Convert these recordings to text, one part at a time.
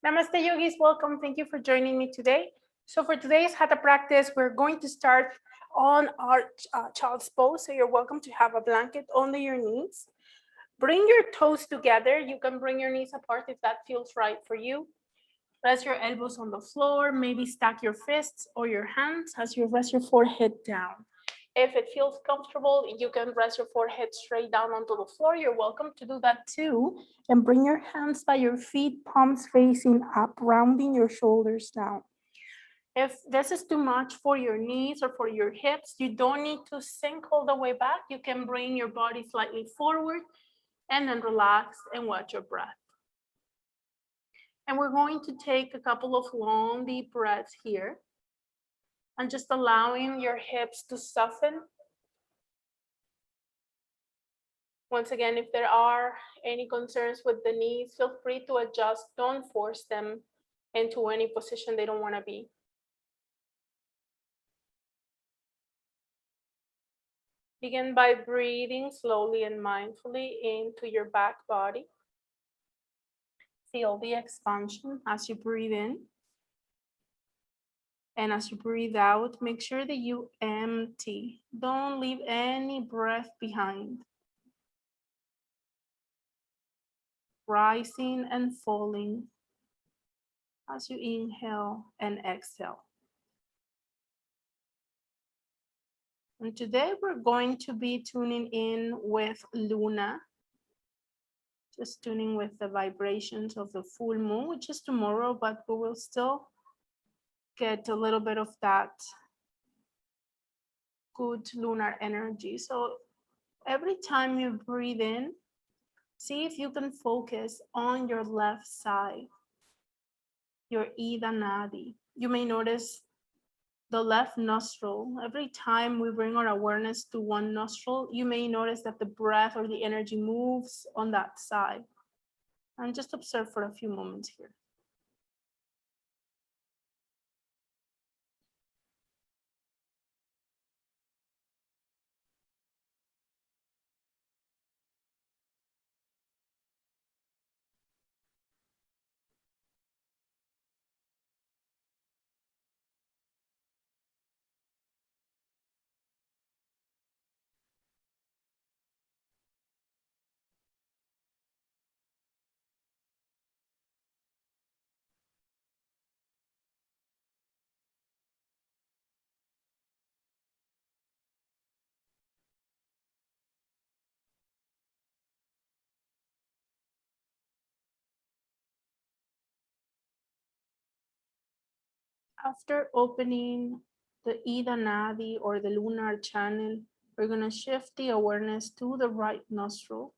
Namaste yogis, welcome. Thank you for joining me today. So for today's hatha practice, we're going to start on our child's pose. So you're welcome to have a blanket under your knees. Bring your toes together. You can bring your knees apart if that feels right for you. Rest your elbows on the floor. Maybe stack your fists or your hands as you rest your forehead down. If it feels comfortable, you can rest your forehead straight down onto the floor. You're welcome to do that too. And bring your hands by your feet, palms facing up, rounding your shoulders down. If this is too much for your knees or for your hips, you don't need to sink all the way back. You can bring your body slightly forward and then relax and watch your breath. And we're going to take a couple of long, deep breaths here and just allowing your hips to soften. Once again, if there are any concerns with the knees, feel free to adjust. Don't force them into any position they don't want to be. Begin by breathing slowly and mindfully into your back body. Feel the expansion as you breathe in. And as you breathe out, make sure that you empty. Don't leave any breath behind. Rising and falling as you inhale and exhale. And today we're going to be tuning in with Luna, just tuning with the vibrations of the full moon, which is tomorrow, but we will still get a little bit of that good lunar energy. So every time you breathe in, see if you can focus on your left side, your Ida Nadi. You may notice the left nostril. Every time we bring our awareness to one nostril, you may notice that the breath or the energy moves on that side. And just observe for a few moments here. After opening the Ida Nadi or the lunar channel, we're going to shift the awareness to the right nostril.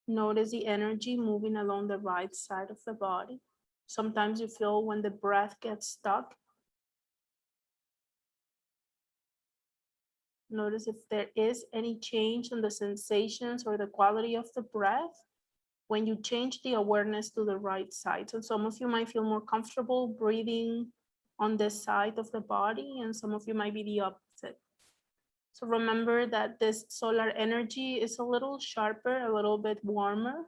Notice the energy moving along the right side of the body. Sometimes you feel when the breath gets stuck. Notice if there is any change in the sensations or the quality of the breath when you change the awareness to the right side. So some of you might feel more comfortable breathing on this side of the body, and some of you might be the opposite. So remember that this solar energy is a little sharper, a little bit warmer.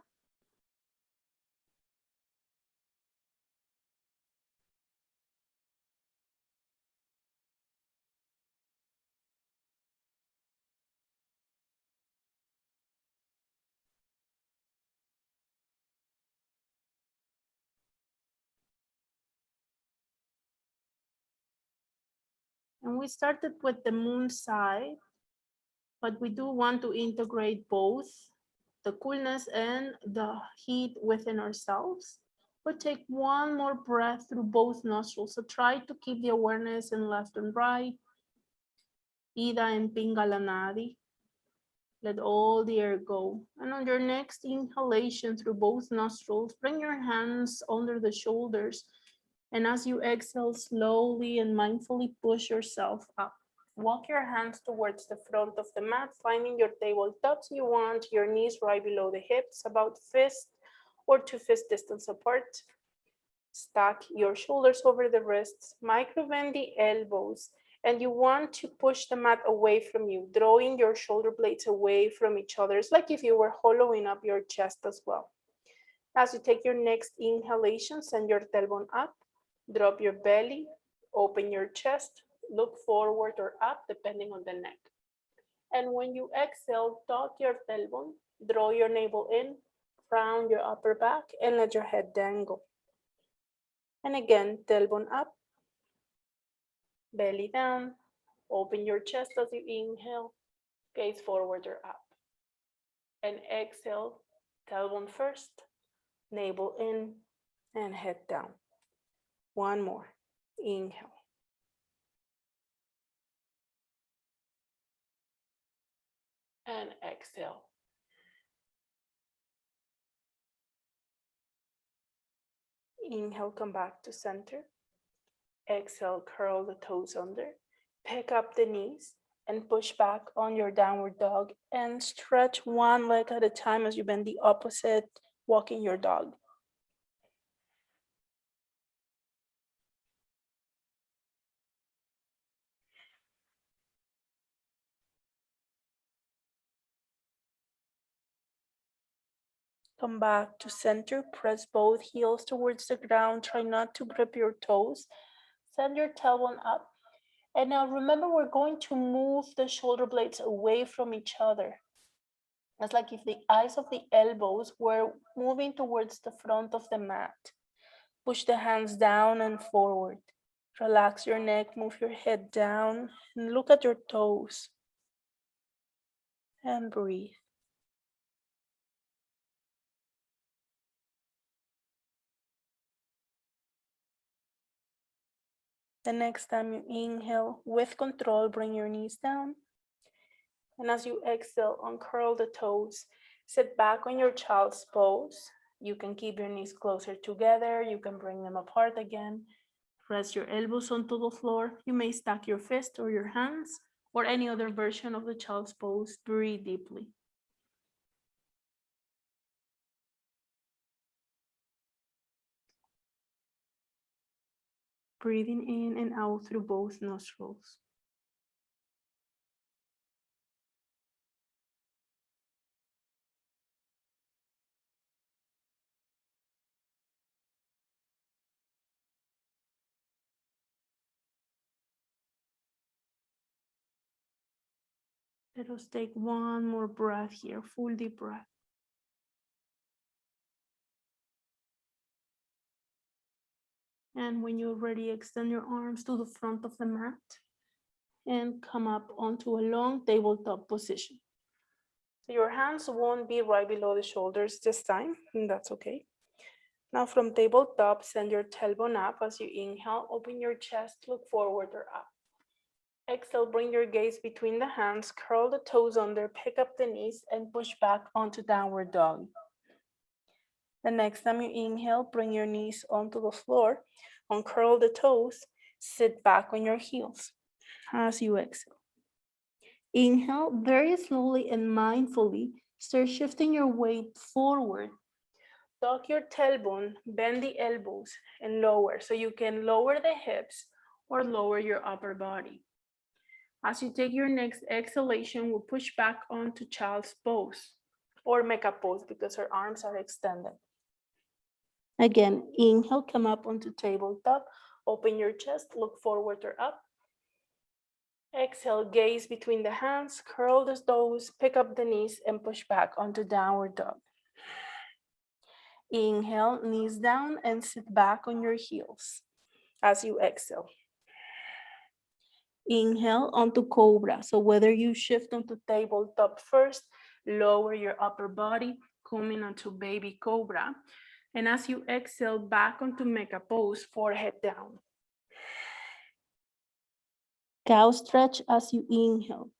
And we started with the moon side, but we do want to integrate both the coolness and the heat within ourselves. But take one more breath through both nostrils. So try to keep the awareness in left and right, Ida and Pingala Nadi. Let all the air go. And on your next inhalation through both nostrils, bring your hands under the shoulders. And as you exhale, slowly and mindfully push yourself up. Walk your hands towards the front of the mat, finding your tabletops. You want your knees right below the hips, about fist or 2 fist distance apart. Stack your shoulders over the wrists, micro bend the elbows, And you want to push the mat away from you, drawing your shoulder blades away from each other. It's like if you were hollowing up your chest as well. As you take your next inhalation, send your tailbone up, drop your belly, open your chest, look forward or up depending on the neck. And when you exhale, tuck your tailbone, draw your navel in, round your upper back, and let your head dangle. And again, tailbone up, belly down, open your chest as you inhale, gaze forward or up. And exhale, tailbone first, navel in, and head down. One more. Inhale. And exhale. Inhale, come back to center. Exhale, curl the toes under. Pick up the knees and push back on your downward dog and stretch one leg at a time as you bend the opposite, walking your dog. Come back to center, press both heels towards the ground. Try not to grip your toes. Send your tailbone up. And now remember, we're going to move the shoulder blades away from each other. It's like if the eyes of the elbows were moving towards the front of the mat. Push the hands down and forward. Relax your neck, move your head down, and look at your toes. And breathe. The next time you inhale, with control, bring your knees down. And as you exhale, uncurl the toes. Sit back on your child's pose. You can keep your knees closer together. You can bring them apart again. Rest your elbows onto the floor. You may stack your fist or your hands or any other version of the child's pose. Breathe deeply. Breathing in and out through both nostrils. Let us take one more breath here, full deep breath. And when you're ready, extend your arms to the front of the mat and come up onto a long tabletop position. So your hands won't be right below the shoulders this time, and that's okay. Now from tabletop, send your tailbone up as you inhale, open your chest, look forward or up. Exhale, bring your gaze between the hands, curl the toes under, pick up the knees, and push back onto downward dog. The next time you inhale, bring your knees onto the floor, uncurl the toes, sit back on your heels as you exhale. Inhale, very slowly and mindfully, start shifting your weight forward. Tuck your tailbone, bend the elbows, and lower, so you can lower the hips or lower your upper body. As you take your next exhalation, we'll push back onto child's pose or mecha pose because her arms are extended. Again, inhale, come up onto tabletop, open your chest, look forward or up. Exhale, gaze between the hands, curl the toes, pick up the knees, and push back onto downward dog. Inhale, knees down, and sit back on your heels as you exhale. Inhale onto cobra. So whether you shift onto tabletop first, lower your upper body, coming onto baby cobra. And as you exhale, back onto mecha pose, forehead down. Cow stretch as you inhale.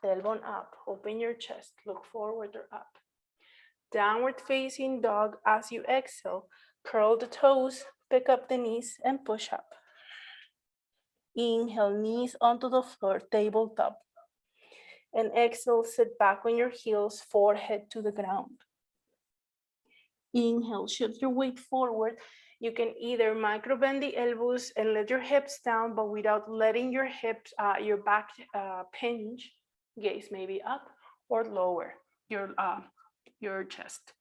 Tailbone up, open your chest, look forward or up. Downward facing dog as you exhale, curl the toes, pick up the knees and push up. Inhale, knees onto the floor, tabletop. And exhale, sit back on your heels, forehead to the ground. Inhale, shift your weight forward. You can either micro bend the elbows and let your hips down, but without letting your hips, your back pinch, gaze maybe up or lower your chest.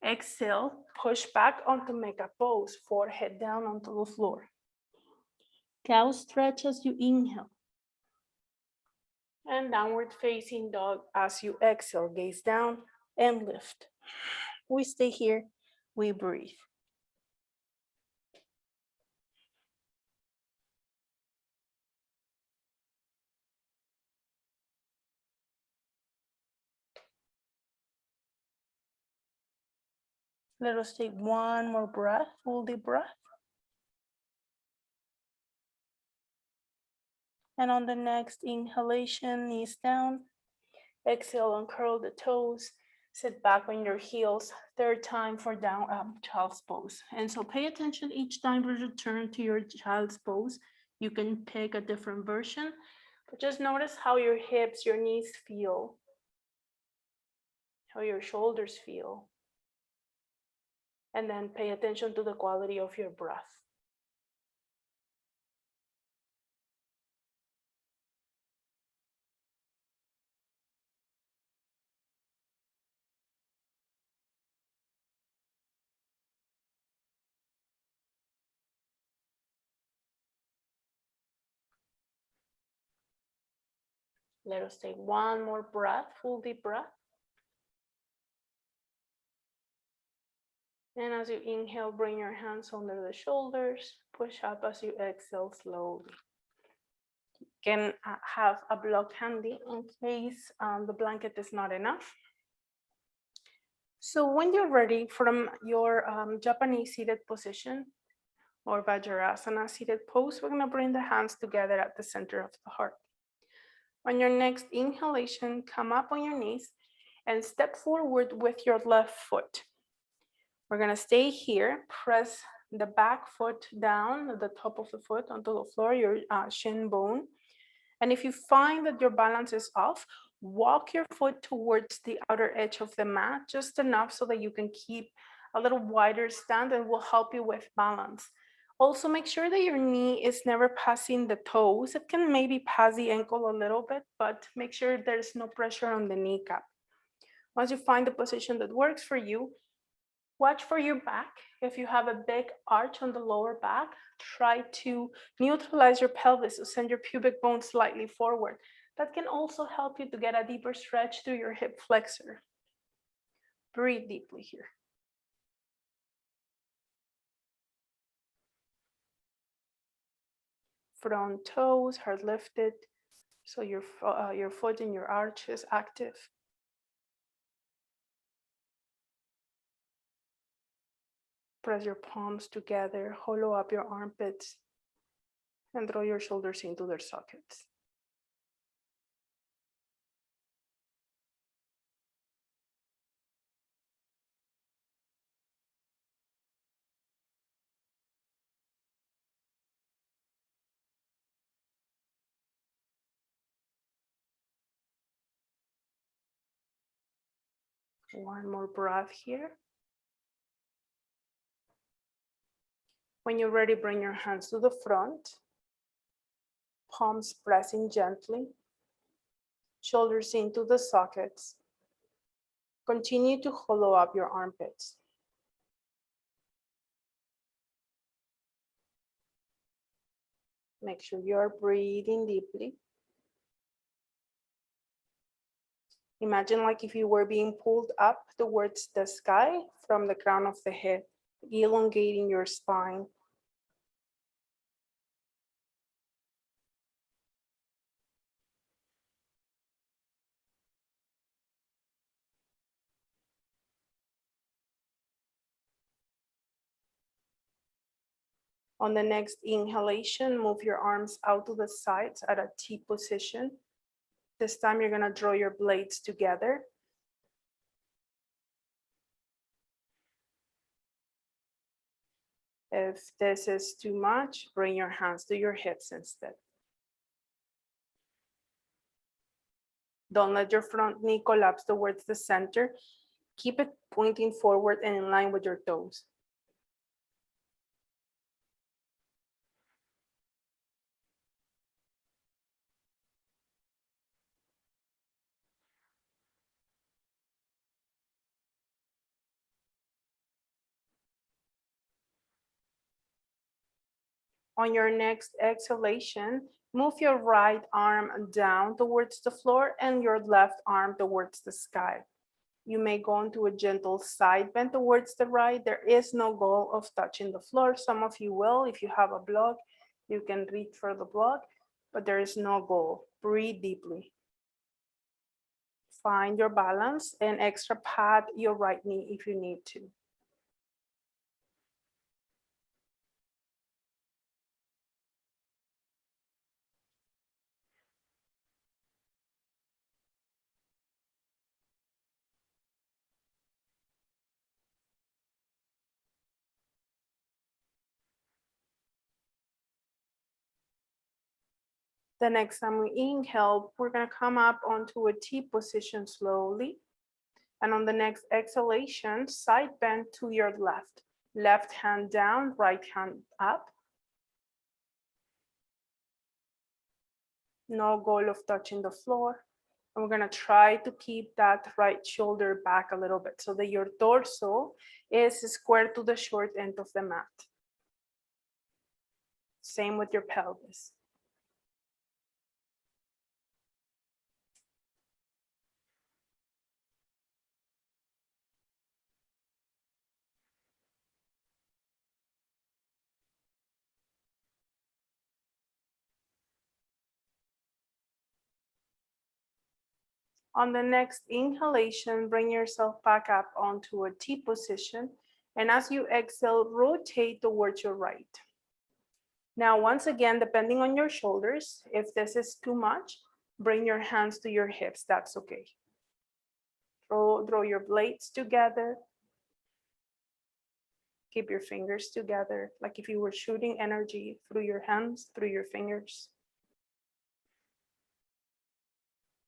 Exhale, push back onto mecha pose, forehead down onto the floor. Cow stretch as you inhale. And downward facing dog as you exhale, gaze down and lift. We stay here, we breathe. Let us take one more breath, full deep breath. And on the next inhalation, knees down. Exhale, uncurl the toes. Sit back on your heels. Third time for down child's pose. And so pay attention each time we return to your child's pose. You can pick a different version, but just notice how your hips, your knees feel, how your shoulders feel. And then pay attention to the quality of your breath. Let us take one more breath, full deep breath. And as you inhale, bring your hands under the shoulders, push up as you exhale slowly. You can have a block handy in case the blanket is not enough. So when you're ready from your Japanese seated position or Vajrasana seated pose, we're gonna bring the hands together at the center of the heart. On your next inhalation, come up on your knees and step forward with your left foot. We're gonna stay here, press the back foot down, the top of the foot onto the floor, your shin bone. And if you find that your balance is off, walk your foot towards the outer edge of the mat, just enough so that you can keep a little wider stand and will help you with balance. Also make sure that your knee is never passing the toes. It can maybe pass the ankle a little bit, but make sure there's no pressure on the kneecap. Once you find the position that works for you, watch for your back. If you have a big arch on the lower back, try to neutralize your pelvis, so send your pubic bone slightly forward. That can also help you to get a deeper stretch through your hip flexor. Breathe deeply here. Front toes, heart lifted, so your foot in your arch is active. Press your palms together, hollow up your armpits, and draw your shoulders into their sockets. One more breath here. When you're ready, bring your hands to the front, palms pressing gently, shoulders into the sockets. Continue to hollow up your armpits. Make sure you're breathing deeply. Imagine like if you were being pulled up towards the sky from the crown of the head, elongating your spine. On the next inhalation, move your arms out to the sides at a T position. This time you're gonna draw your blades together. If this is too much, bring your hands to your hips instead. Don't let your front knee collapse towards the center. Keep it pointing forward and in line with your toes. On your next exhalation, move your right arm down towards the floor and your left arm towards the sky. You may go into a gentle side bend towards the right. There is no goal of touching the floor. Some of you will. If you have a block, you can reach for the block, but there is no goal. Breathe deeply. Find your balance and extra pat your right knee if you need to. The next time we inhale, we're gonna come up onto a T position slowly. And on the next exhalation, side bend to your left. Left hand down, right hand up. No goal of touching the floor. And we're gonna try to keep that right shoulder back a little bit so that your torso is square to the short end of the mat. Same with your pelvis. On the next inhalation, bring yourself back up onto a T position. And as you exhale, rotate towards your right. Now, once again, depending on your shoulders, if this is too much, bring your hands to your hips, that's okay. Draw your blades together. Keep your fingers together, like if you were shooting energy through your hands, through your fingers.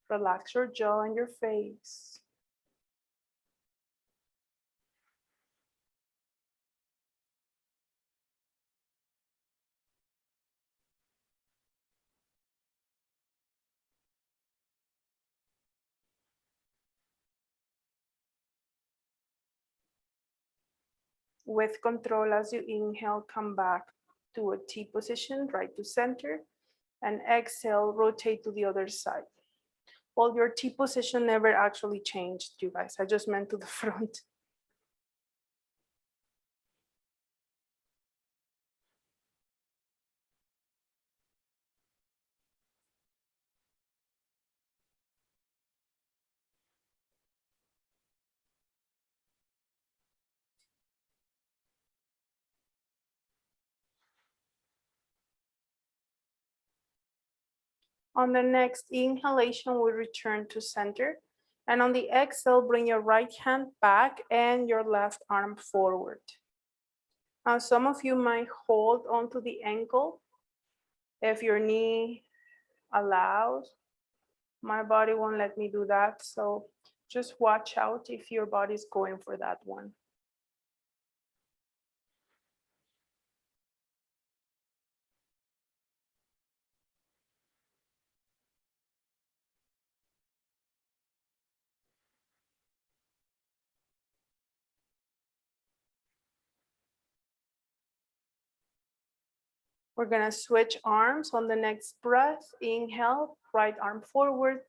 Relax your jaw and your face. With control, as you inhale, come back to a T position, right to center, and exhale, rotate to the other side. Well, your T position never actually changed, you guys. I just meant to the front. On the next inhalation, we return to center. And on the exhale, bring your right hand back and your left arm forward. Now, some of you might hold onto the ankle if your knee allows. My body won't let me do that. So just watch out if your body's going for that one. We're gonna switch arms on the next breath. Inhale, right arm forward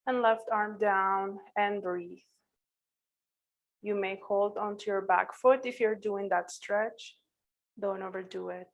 and left arm down and breathe. You may hold onto your back foot if you're doing that stretch. Don't overdo it.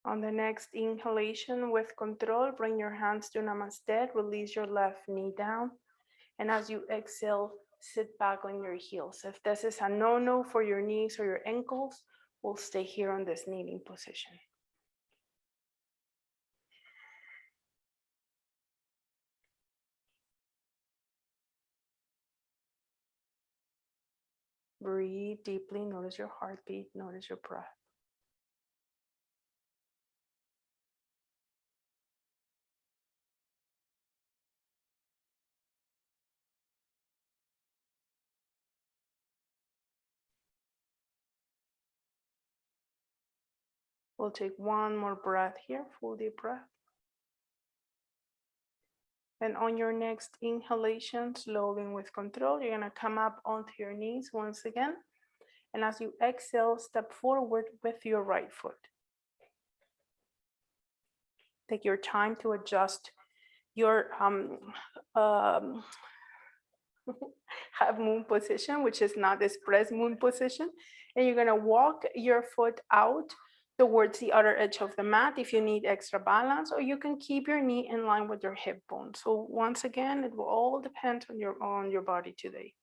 On the next inhalation with control, bring your hands to Namaste, release your left knee down. And as you exhale, sit back on your heels. If this is a no-no for your knees or your ankles, We'll stay here on this kneeling position. Breathe deeply, notice your heartbeat, notice your breath. We'll take one more breath here, full deep breath. And on your next inhalation, slowly and with control, you're gonna come up onto your knees once again. And as you exhale, step forward with your right foot. Take your time to adjust your half moon position, which is not this press moon position. And you're gonna walk your foot out towards the other edge of the mat if you need extra balance, or you can keep your knee in line with your hip bone. So once again, it will all depend on your body today.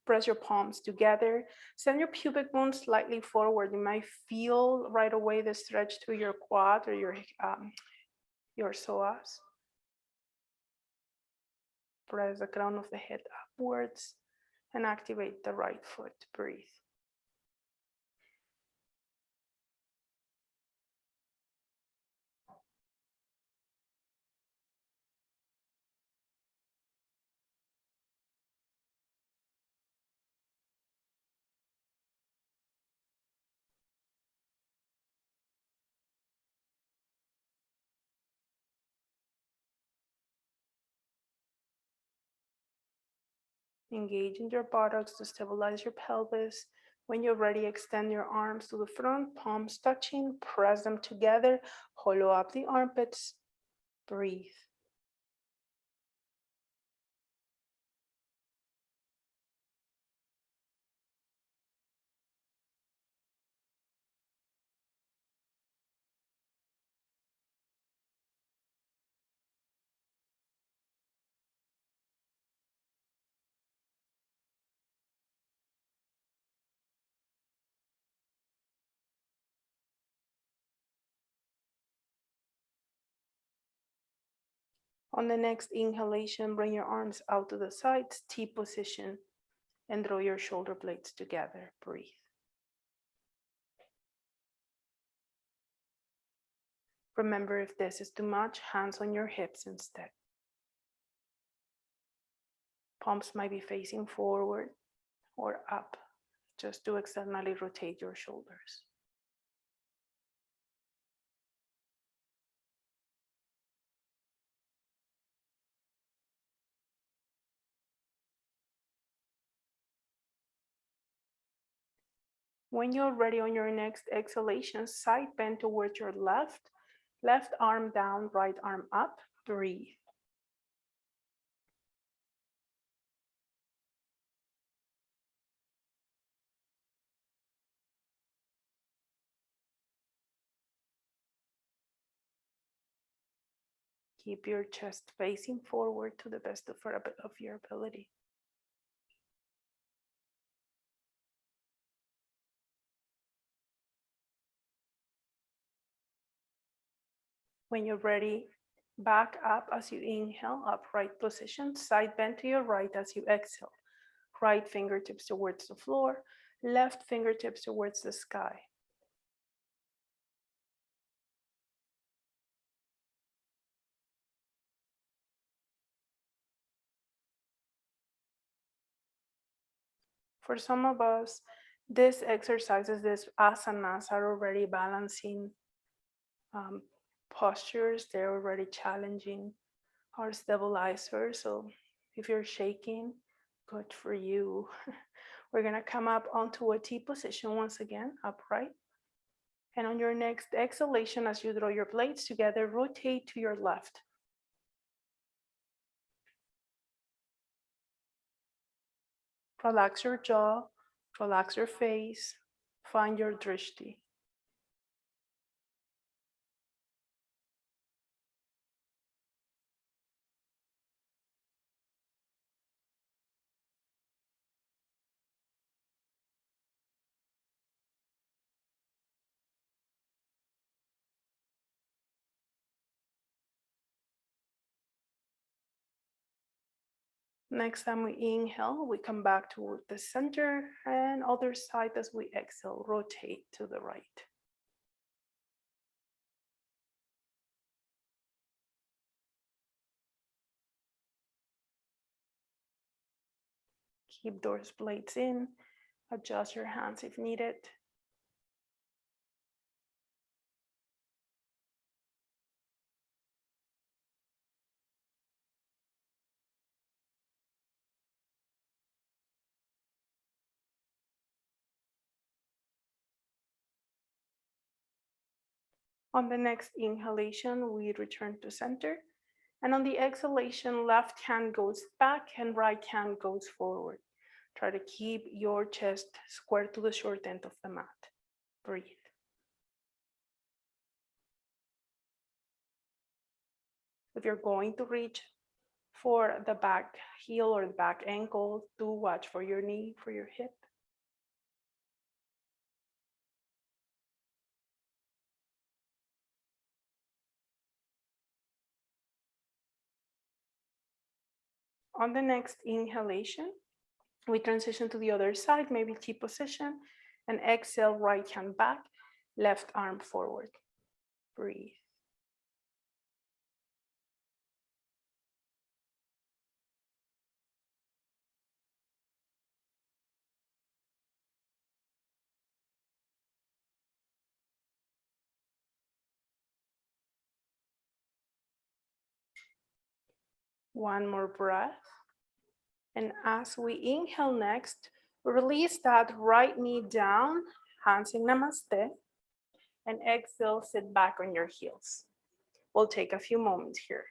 Press your palms together, send your pubic bone slightly forward. You might feel right away the stretch through your quad or your psoas. Press the crown of the head upwards and activate the right foot. Breathe. Engage in your buttocks to stabilize your pelvis. When you're ready, extend your arms to the front, palms touching, press them together, hollow up the armpits, breathe. On the next inhalation, bring your arms out to the sides, T position, and draw your shoulder blades together. Breathe. Remember, if this is too much, hands on your hips instead. Palms might be facing forward or up, just to externally rotate your shoulders. When you're ready on your next exhalation, side bend towards your left, left arm down, right arm up, breathe. Keep your chest facing forward to the best of your ability. When you're ready, back up as you inhale, upright position, side bend to your right as you exhale. Right fingertips towards the floor, left fingertips towards the sky. For some of us, these exercises, these asanas are already balancing postures. They're already challenging our stabilizer. So if you're shaking, good for you. We're gonna come up onto a T position once again, upright. And on your next exhalation, as you draw your blades together, rotate to your left. Relax your jaw, relax your face, find your drishti. Next time we inhale, we come back toward the center, and other side as we exhale, rotate to the right. Keep those blades in, adjust your hands if needed. On the next inhalation, we return to center. And on the exhalation, left hand goes back and right hand goes forward. Try to keep your chest square to the short end of the mat. Breathe. If you're going to reach for the back heel or the back ankle, do watch for your knee, for your hip. On the next inhalation, we transition to the other side, maybe T position, and exhale, right hand back, left arm forward. Breathe. One more breath. And as we inhale next, release that right knee down, hands in namaste, and exhale, sit back on your heels. We'll take a few moments here.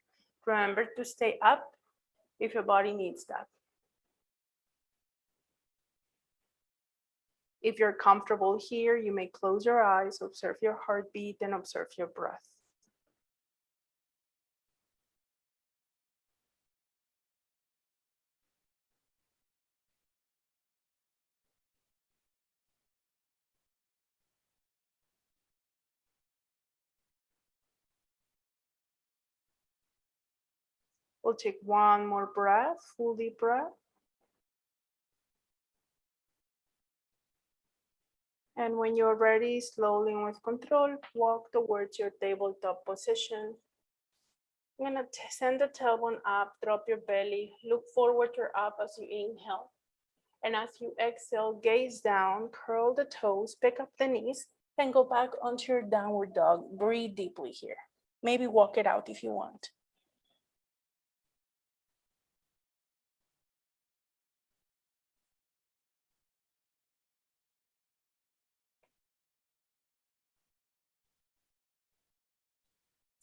Remember to stay up if your body needs that. If you're comfortable here, you may close your eyes, observe your heartbeat, and observe your breath. We'll take one more breath, full deep breath. And when you're ready, slowly and with control, walk towards your tabletop position. I'm gonna send the tailbone up, drop your belly, look forward or up as you inhale. And as you exhale, gaze down, curl the toes, pick up the knees, then go back onto your downward dog. Breathe deeply here. Maybe walk it out if you want.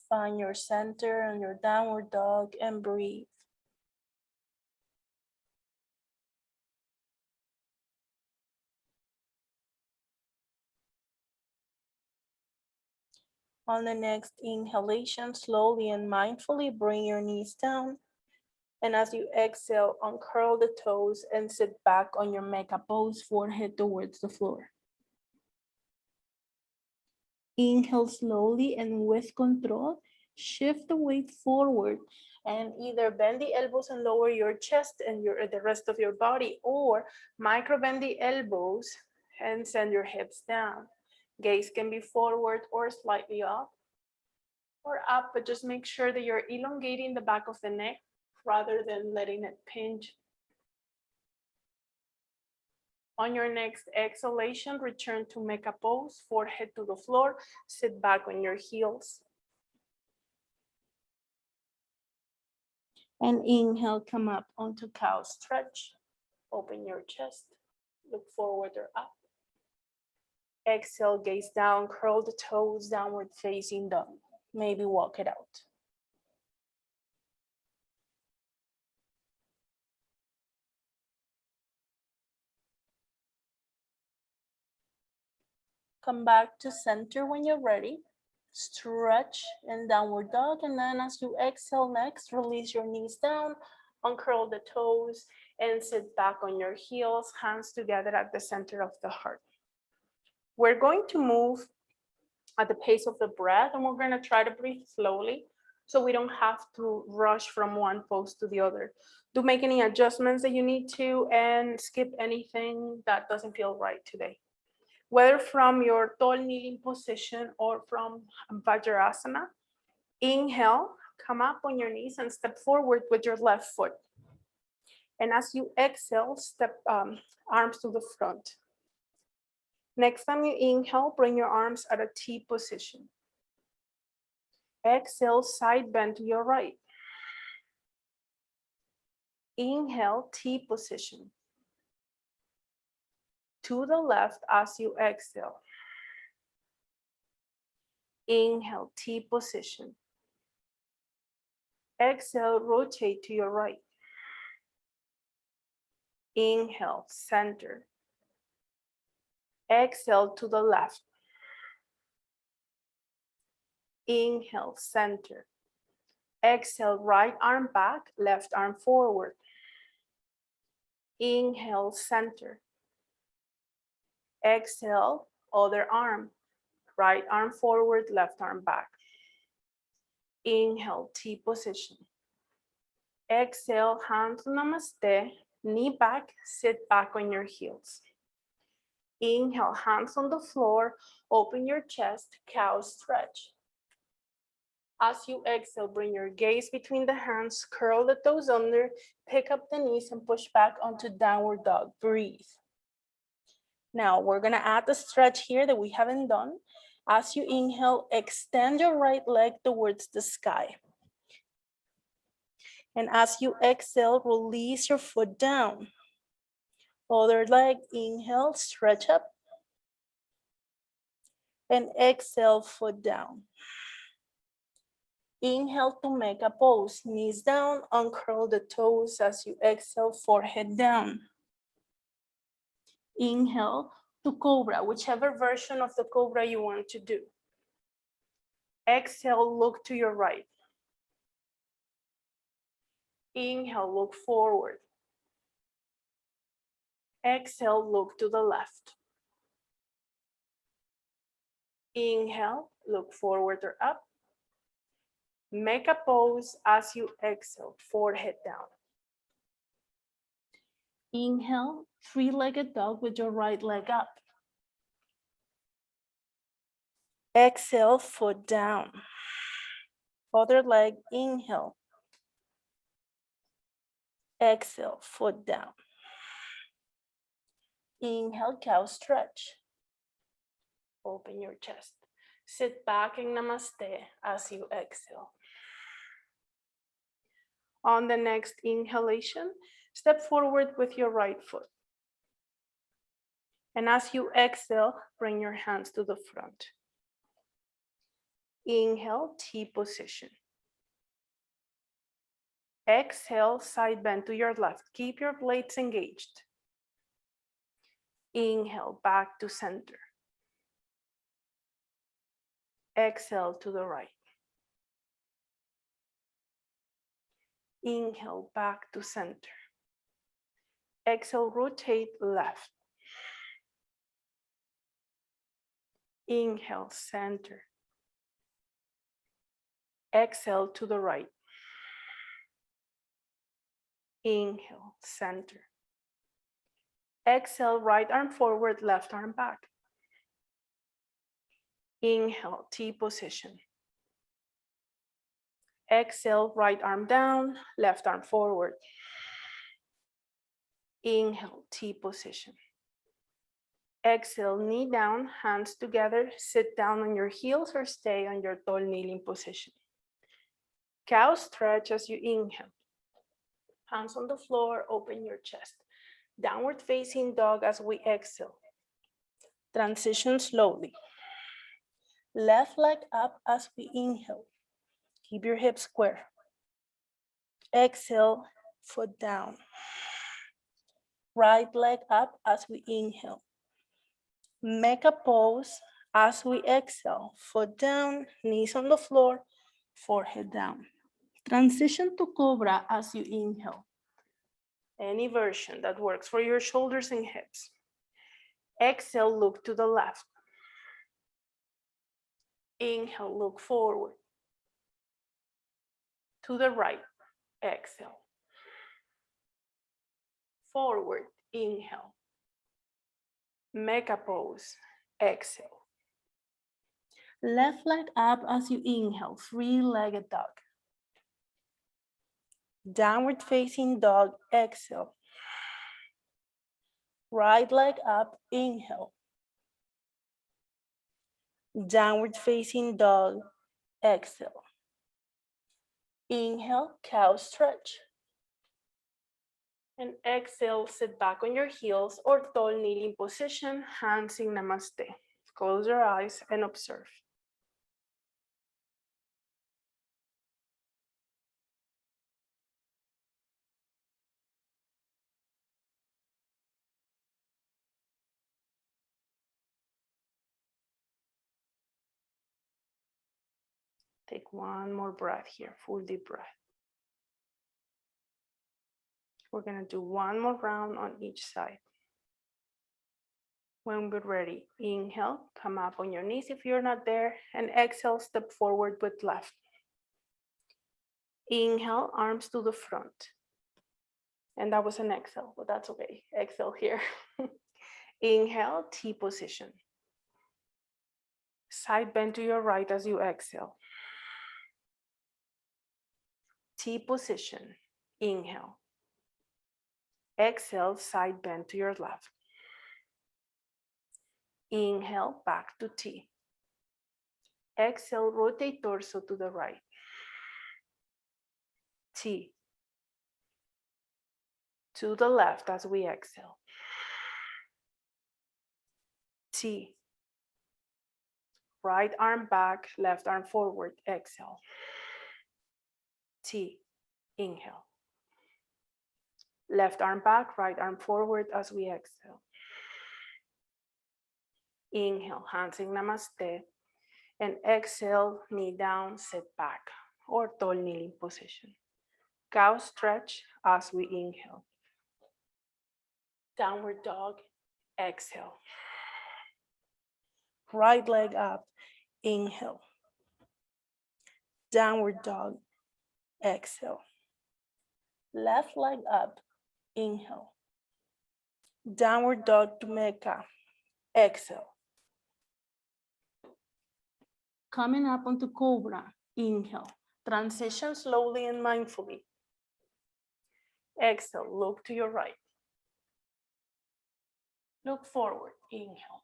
Find your center and your downward dog and breathe. On the next inhalation, slowly and mindfully bring your knees down. And as you exhale, uncurl the toes and sit back on your mega pose, forehead towards the floor. Inhale slowly and with control, shift the weight forward and either bend the elbows and lower your chest and the rest of your body, or micro bend the elbows and send your hips down. Gaze can be forward or slightly up or up, but just make sure that you're elongating the back of the neck rather than letting it pinch. On your next exhalation, return to mecha pose, forehead to the floor, sit back on your heels. And inhale, come up onto cow stretch. Open your chest, look forward or up. Exhale, gaze down, curl the toes, downward facing dog. Maybe walk it out. Come back to center when you're ready. Stretch in downward dog, and then as you exhale next, release your knees down, uncurl the toes, and sit back on your heels, hands together at the center of the heart. We're going to move at the pace of the breath, and we're going to try to breathe slowly. so we don't have to rush from one pose to the other. Do make any adjustments that you need to and skip anything that doesn't feel right today. Whether from your tall kneeling position or from Vajrasana, inhale, come up on your knees and step forward with your left foot. And as you exhale, step arms to the front. Next time you inhale, bring your arms at a T position. Exhale, side bend to your right. Inhale, T position. To the left as you exhale. Inhale, T position. Exhale, rotate to your right. Inhale, center. Exhale to the left. Inhale, center. Exhale, right arm back, left arm forward. Inhale, center. Exhale, other arm. Right arm forward, left arm back. Inhale, T position. Exhale, hands to namaste, knee back, sit back on your heels. Inhale, hands on the floor, open your chest, cow stretch. As you exhale, bring your gaze between the hands, curl the toes under, pick up the knees and push back onto downward dog. Breathe. Now we're gonna add the stretch here that we haven't done. As you inhale, extend your right leg towards the sky. And as you exhale, release your foot down. Other leg, inhale, stretch up. And exhale, foot down. Inhale to make a pose, knees down, uncurl the toes as you exhale, forehead down. Inhale to cobra, whichever version of the cobra you want to do. Exhale, look to your right. Inhale, look forward. Exhale, look to the left. Inhale, look forward or up. Make a pose as you exhale, forehead down. Inhale, three-legged dog with your right leg up. Exhale, foot down. Other leg, inhale. Exhale, foot down. Inhale, cow stretch. Open your chest. Sit back in namaste as you exhale. On the next inhalation, step forward with your right foot. And as you exhale, bring your hands to the front. Inhale, T position. Exhale, side bend to your left. Keep your blades engaged. Inhale, back to center. Exhale to the right. Inhale, back to center. Exhale, rotate left. Inhale, center. Exhale to the right. Inhale, center. Exhale, right arm forward, left arm back. Inhale, T position. Exhale, right arm down, left arm forward. Inhale, T position. Exhale, knee down, hands together, sit down on your heels or stay on your tall kneeling position. Cow stretch as you inhale. Hands on the floor, open your chest. Downward facing dog as we exhale. Transition slowly. Left leg up as we inhale. Keep your hips square. Exhale, foot down. Right leg up as we inhale. Make a pose as we exhale. Foot down, knees on the floor, forehead down. Transition to cobra as you inhale. Any version that works for your shoulders and hips. Exhale, look to the left. Inhale, look forward. To the right, exhale. Forward, inhale. Make a pose, exhale. Left leg up as you inhale, three-legged dog. Downward facing dog, exhale. Right leg up, inhale. Downward facing dog, exhale. Inhale, cow stretch. And exhale, sit back on your heels or tall kneeling position, hands in namaste. Close your eyes and observe. Take one more breath here, full deep breath. We're gonna do one more round on each side. When we're ready, inhale, come up on your knees if you're not there, and exhale, step forward with left. Inhale, arms to the front. And that was an exhale, but that's okay. Exhale here. Inhale, T position. Side bend to your right as you exhale. T position, inhale. Exhale, side bend to your left. Inhale, back to T. Exhale, rotate torso to the right. T. To the left as we exhale. T. Right arm back, left arm forward, exhale. T. Inhale. Left arm back, right arm forward as we exhale. Inhale, hands in namaste. And exhale, knee down, sit back, or tall kneeling position. Cow stretch as we inhale. Downward dog, exhale. Right leg up, inhale. Downward dog, exhale. Left leg up, inhale. Downward dog to Mecca, exhale. Coming up onto Cobra, inhale. Transition slowly and mindfully. Exhale, look to your right. Look forward, inhale.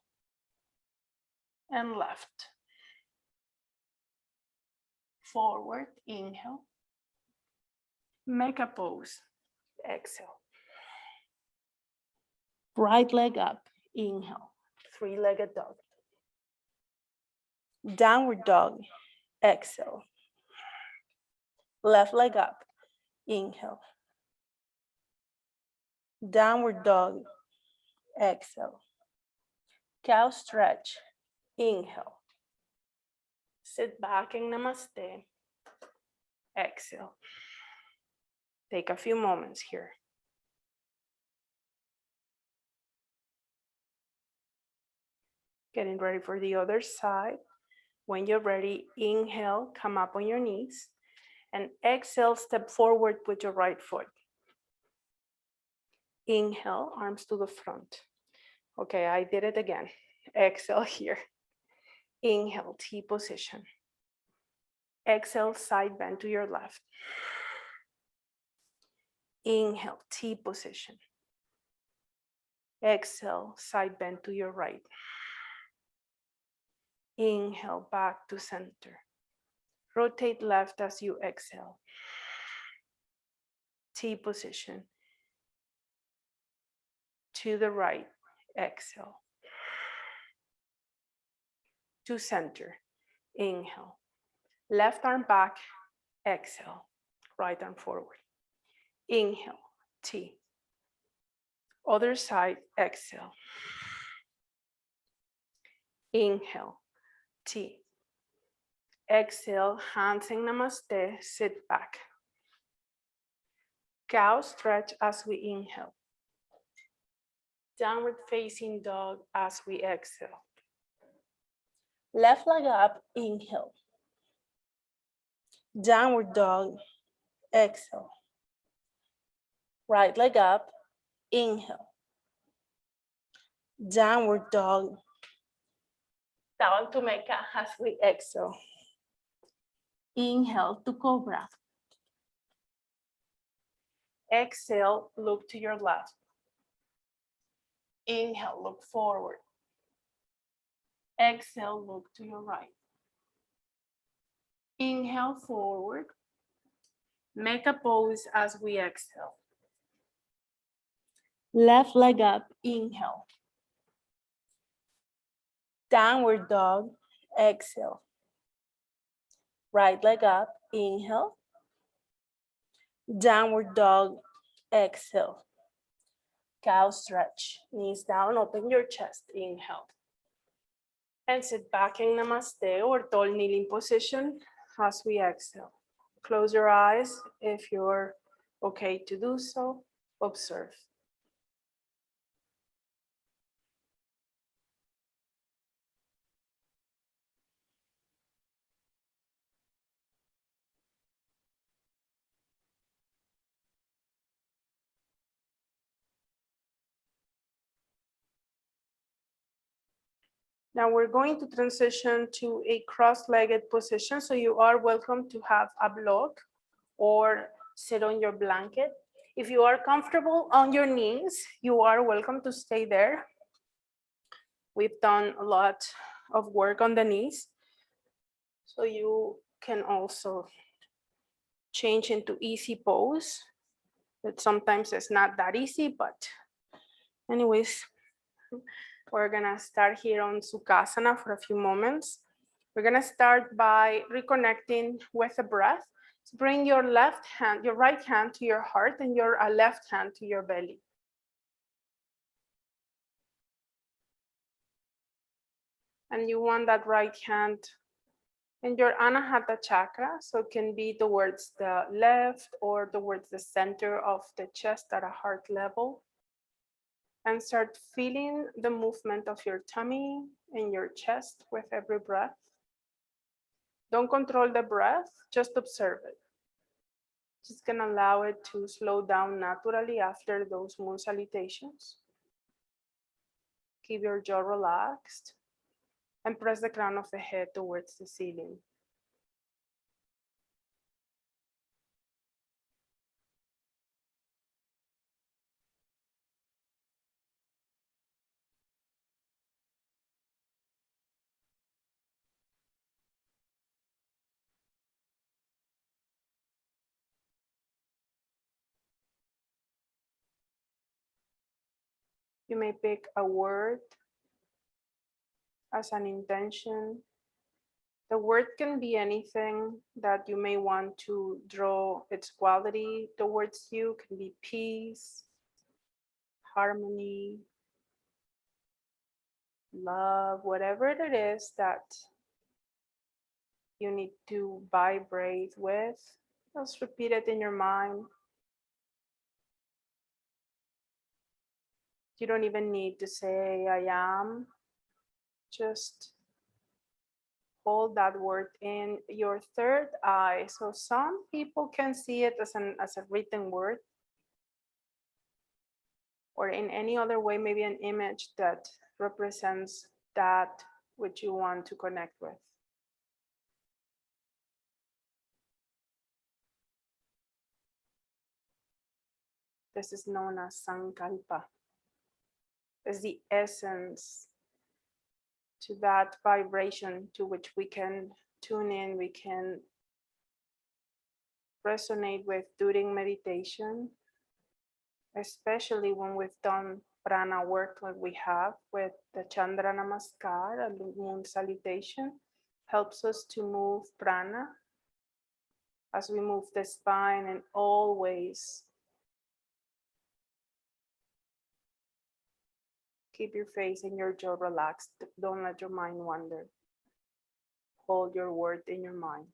And left. Forward, inhale. Make a pose, exhale. Right leg up, inhale. Three-legged dog. Downward dog, exhale. Left leg up, inhale. Downward dog, exhale. Cow stretch, inhale. Sit back in namaste. Exhale. Take a few moments here. Getting ready for the other side. When you're ready, inhale, come up on your knees. And exhale, step forward with your right foot. Inhale, arms to the front. Okay, I did it again. Exhale here. Inhale, T position. Exhale, side bend to your left. Inhale, T position. Exhale, side bend to your right. Inhale, back to center. Rotate left as you exhale. T position. To the right, exhale. To center, inhale. Left arm back, exhale. Right arm forward. Inhale, T. Other side, exhale. Inhale, T. Exhale, hands in namaste, sit back. Cow stretch as we inhale. Downward facing dog as we exhale. Left leg up, inhale. Downward dog, exhale. Right leg up, inhale. Downward dog. Down to mecha as we exhale. Inhale to cobra. Exhale, look to your left. Inhale, look forward. Exhale, look to your right. Inhale forward. Make a pose as we exhale. Left leg up, inhale. Downward dog, exhale. Right leg up, inhale. Downward dog, exhale. Cow stretch, knees down, open your chest, inhale. And sit back in namaste or tall kneeling position as we exhale. Close your eyes if you're okay to do so. Observe. Now we're going to transition to a cross-legged position. So you are welcome to have a block or sit on your blanket. If you are comfortable on your knees, you are welcome to stay there. We've done a lot of work on the knees. So you can also change into easy pose. But sometimes it's not that easy, but anyways, we're gonna start here on Sukhasana for a few moments. We're gonna start by reconnecting with the breath. So bring your left hand, your right hand to your heart and your left hand to your belly. And you want that right hand in your Anahata chakra, so it can be towards the left or towards the center of the chest at a heart level. And start feeling the movement of your tummy and your chest with every breath. Don't control the breath, just observe it. Just gonna allow it to slow down naturally after those moon salutations. Keep your jaw relaxed and press the crown of the head towards the ceiling. You may pick a word as an intention. The word can be anything that you may want to draw its quality towards you. It can be peace, harmony, love, whatever it is that you need to vibrate with. Just repeat it in your mind. You don't even need to say I am. Just hold that word in your third eye. So some people can see it as a written word, or in any other way, maybe an image that represents that which you want to connect with. This is known as Sankalpa. It's the essence to that vibration to which we can tune in, we can resonate with during meditation, especially when we've done prana work like we have with the Chandra Namaskar and the moon salutation. Helps us to move prana as we move the spine, and always keep your face and your jaw relaxed. Don't let your mind wander. Hold your word in your mind.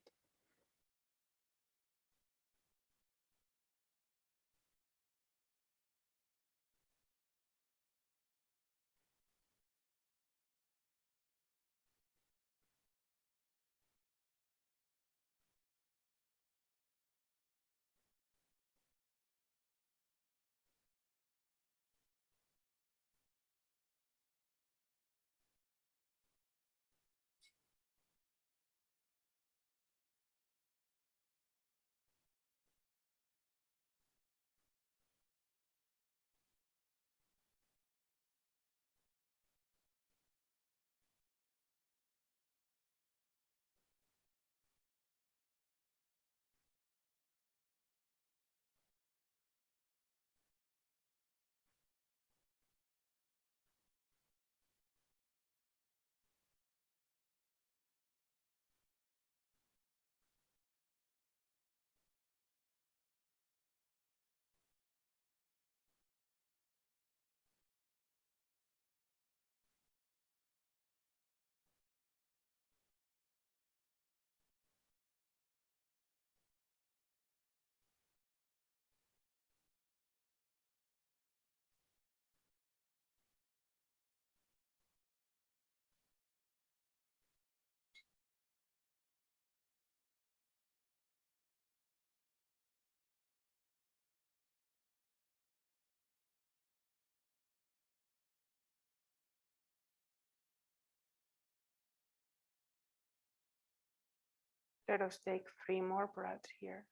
Let us take 3 more breaths here.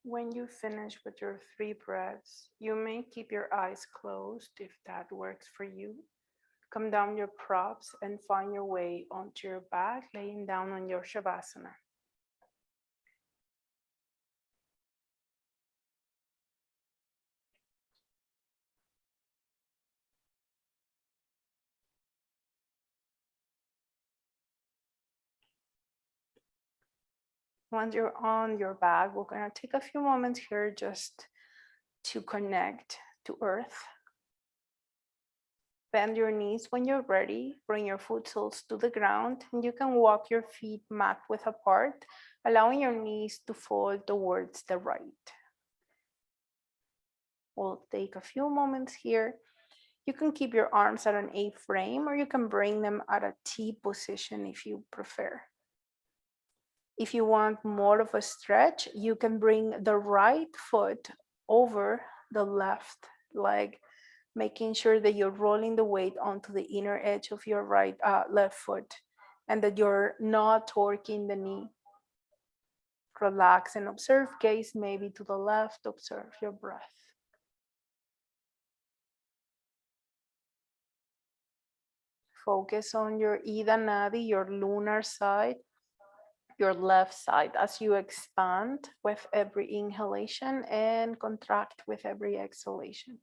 When you finish with your 3 breaths, you may keep your eyes closed if that works for you. Come down your props and find your way onto your back, laying down on your Shavasana. Once you're on your back, we're going to take a few moments here just to connect to earth. Bend your knees when you're ready. Bring your foot soles to the ground, and you can walk your feet mat width apart, allowing your knees to fall towards the right. We'll take a few moments here. You can keep your arms at an A frame, or you can bring them at a T position if you prefer. If you want more of a stretch, you can bring the right foot over the left leg, making sure that you're rolling the weight onto the inner edge of your left foot and that you're not torquing the knee. Relax and observe, gaze maybe to the left, observe your breath. Focus on your Ida Nadi, your lunar side, your left side as you expand with every inhalation and contract with every exhalation.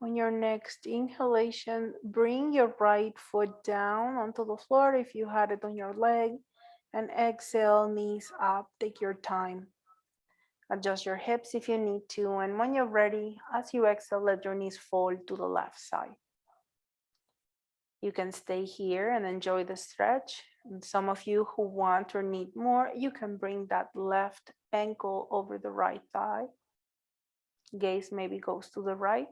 On your next inhalation, bring your right foot down onto the floor if you had it on your leg, and exhale, knees up. Take your time. Adjust your hips if you need to, and when you're ready, as you exhale, let your knees fall to the left side. You can stay here and enjoy the stretch. And some of you who want or need more, you can bring that left ankle over the right thigh. Gaze maybe goes to the right.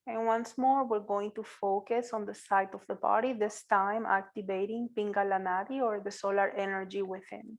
And once more, we're going to focus on the side of the body, this time activating Pingala Nadi, or the solar energy within.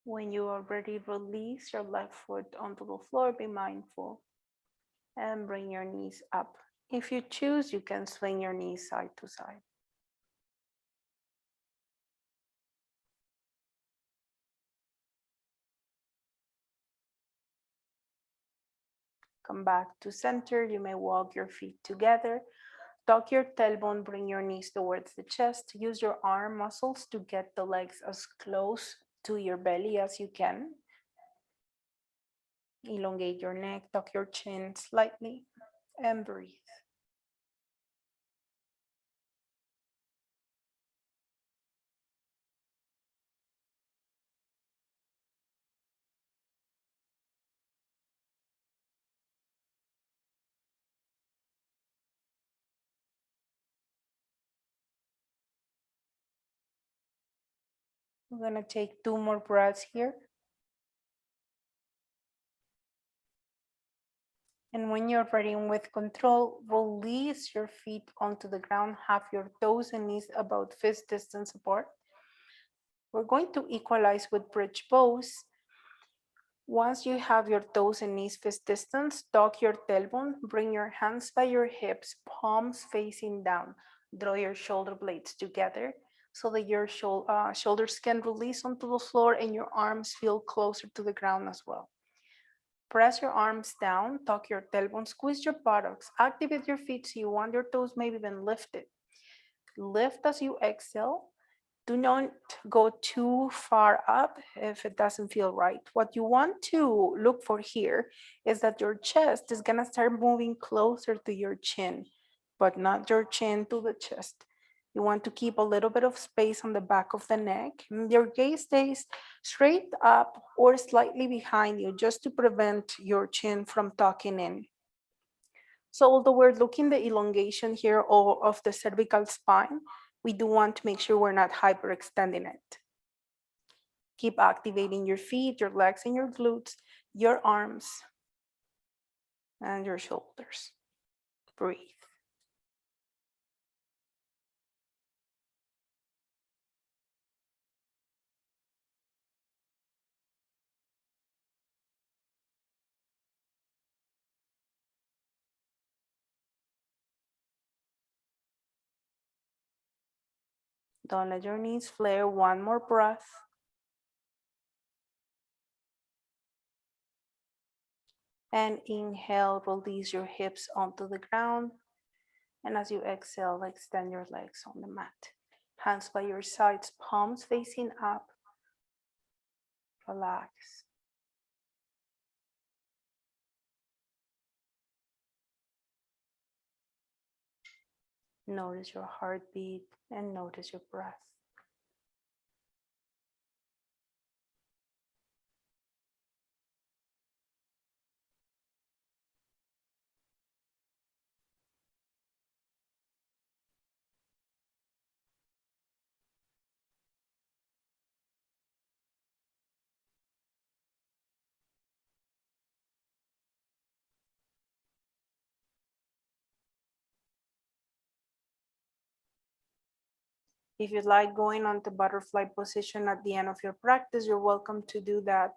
When you are ready, release your left foot onto the floor, be mindful, and bring your knees up. If you choose, you can swing your knees side to side. Come back to center. You may walk your feet together. Tuck your tailbone, bring your knees towards the chest. Use your arm muscles to get the legs as close to your belly as you can. Elongate your neck, tuck your chin slightly, and breathe. We're gonna take 2 more breaths here. And when you're ready and with control, release your feet onto the ground. Have your toes and knees about fist distance apart. We're going to equalize with bridge pose. Once you have your toes and knees fist distance, tuck your tailbone, bring your hands by your hips, palms facing down. Draw your shoulder blades together so that your shoulders can release onto the floor and your arms feel closer to the ground as well. Press your arms down, tuck your tailbone, squeeze your buttocks, activate your feet so you want your toes maybe even lifted. Lift as you exhale. Do not go too far up if it doesn't feel right. What you want to look for here is that your chest is gonna start moving closer to your chin, but not your chin to the chest. You want to keep a little bit of space on the back of the neck. Your gaze stays straight up or slightly behind you just to prevent your chin from tucking in. So although we're looking the elongation here of the cervical spine, we do want to make sure we're not hyperextending it. Keep activating your feet, your legs, and your glutes, your arms, and your shoulders. Breathe. Don't let your knees flare. One more breath. And inhale, release your hips onto the ground. And as you exhale, extend your legs on the mat. Hands by your sides, palms facing up. Relax. Notice your heartbeat and notice your breath. If you'd like going on to butterfly position at the end of your practice, you're welcome to do that.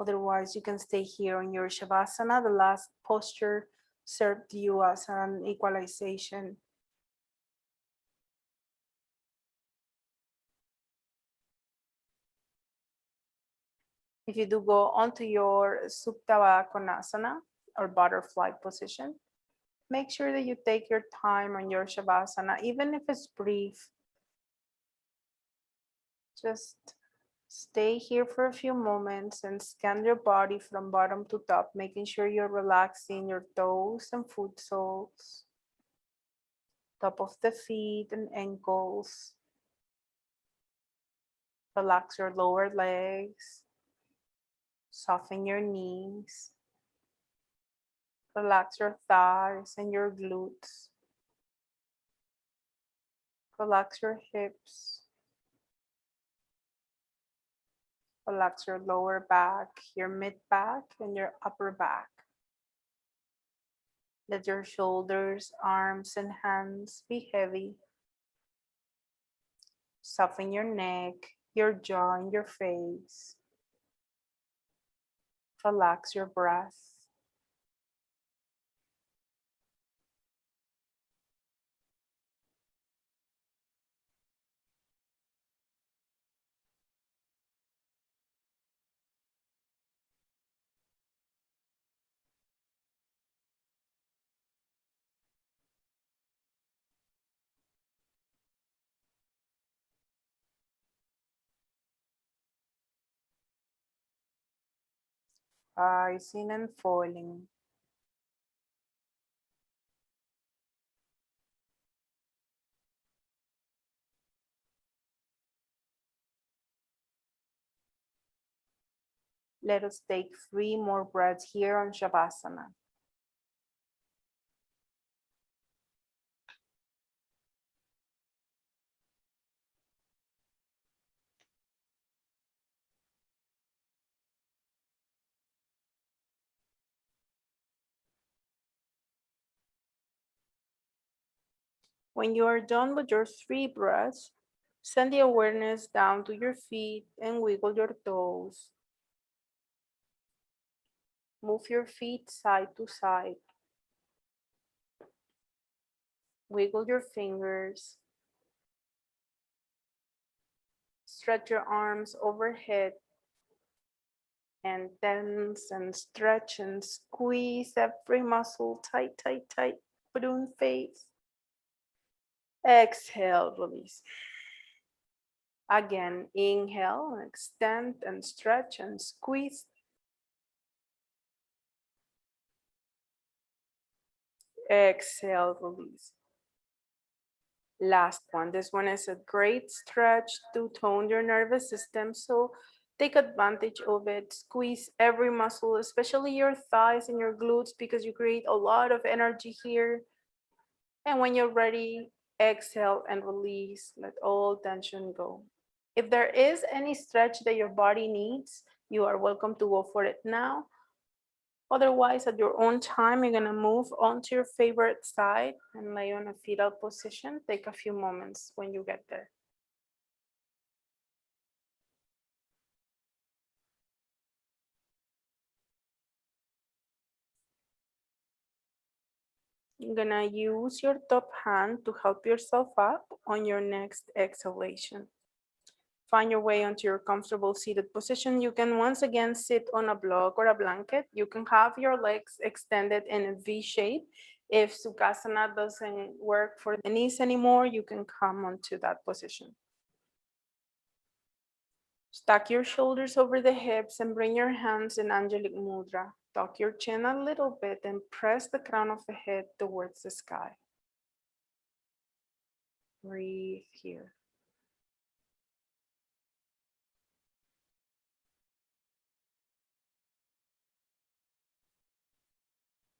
Otherwise, you can stay here on your Shavasana. The last posture served you as an equalization. If you do go onto your Supta Konasana or butterfly position, make sure that you take your time on your Shavasana, even if it's brief. Just stay here for a few moments and scan your body from bottom to top, making sure you're relaxing your toes and foot soles, top of the feet and ankles. Relax your lower legs, soften your knees, relax your thighs and your glutes, relax your hips. Relax your lower back, your mid back, and your upper back. Let your shoulders, arms, and hands be heavy. Soften your neck, your jaw, and your face. Relax your breath. Rising and falling. Let us take 3 more breaths here on Shavasana. When you are done with your 3 breaths, send the awareness down to your feet and wiggle your toes. Move your feet side to side. Wiggle your fingers. Stretch your arms overhead and tense and stretch and squeeze every muscle tight, tight, tight. Balloon face. Exhale, release. Again, inhale, extend and stretch and squeeze. Exhale, release. Last one. This one is a great stretch to tone your nervous system. So take advantage of it. Squeeze every muscle, especially your thighs and your glutes, because you create a lot of energy here. And when you're ready, exhale and release. Let all tension go. If there is any stretch that your body needs, you are welcome to go for it now. Otherwise, at your own time, you're gonna move onto your favorite side and lay on a fetal position. Take a few moments when you get there. You're gonna use your top hand to help yourself up on your next exhalation. Find your way onto your comfortable seated position. You can once again sit on a block or a blanket. You can have your legs extended in a V shape. If Sukhasana doesn't work for the knees anymore, you can come onto that position. Stack your shoulders over the hips and bring your hands in Angelic Mudra. Tuck your chin a little bit and press the crown of the head towards the sky. Breathe here.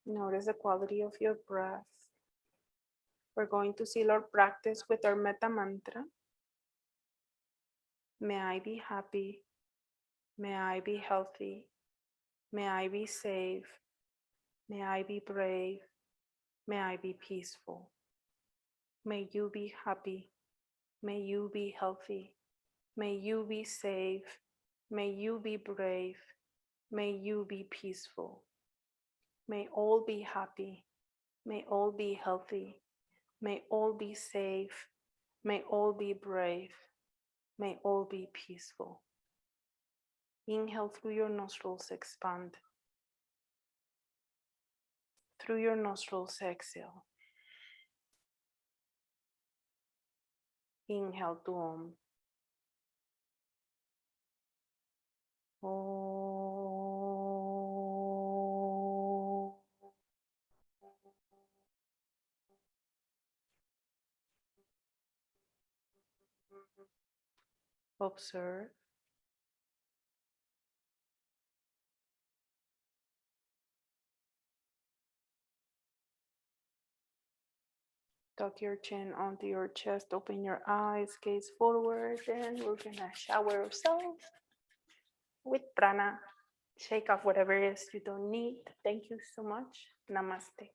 Notice the quality of your breath. We're going to seal our practice with our metta mantra. May I be happy. May I be healthy. May I be safe. May I be brave. May I be peaceful. May you be happy. May you be healthy. May you be safe. May you be brave. May you be peaceful. May all be happy. May all be healthy. May all be safe. May all be brave. May all be peaceful. Inhale through your nostrils, expand. Through your nostrils, exhale. Inhale to Om. Om. Observe. Tuck your chin onto your chest, open your eyes, gaze forward, and we're gonna shower ourselves with prana. Shake off whatever it is you don't need. Thank you so much. Namaste.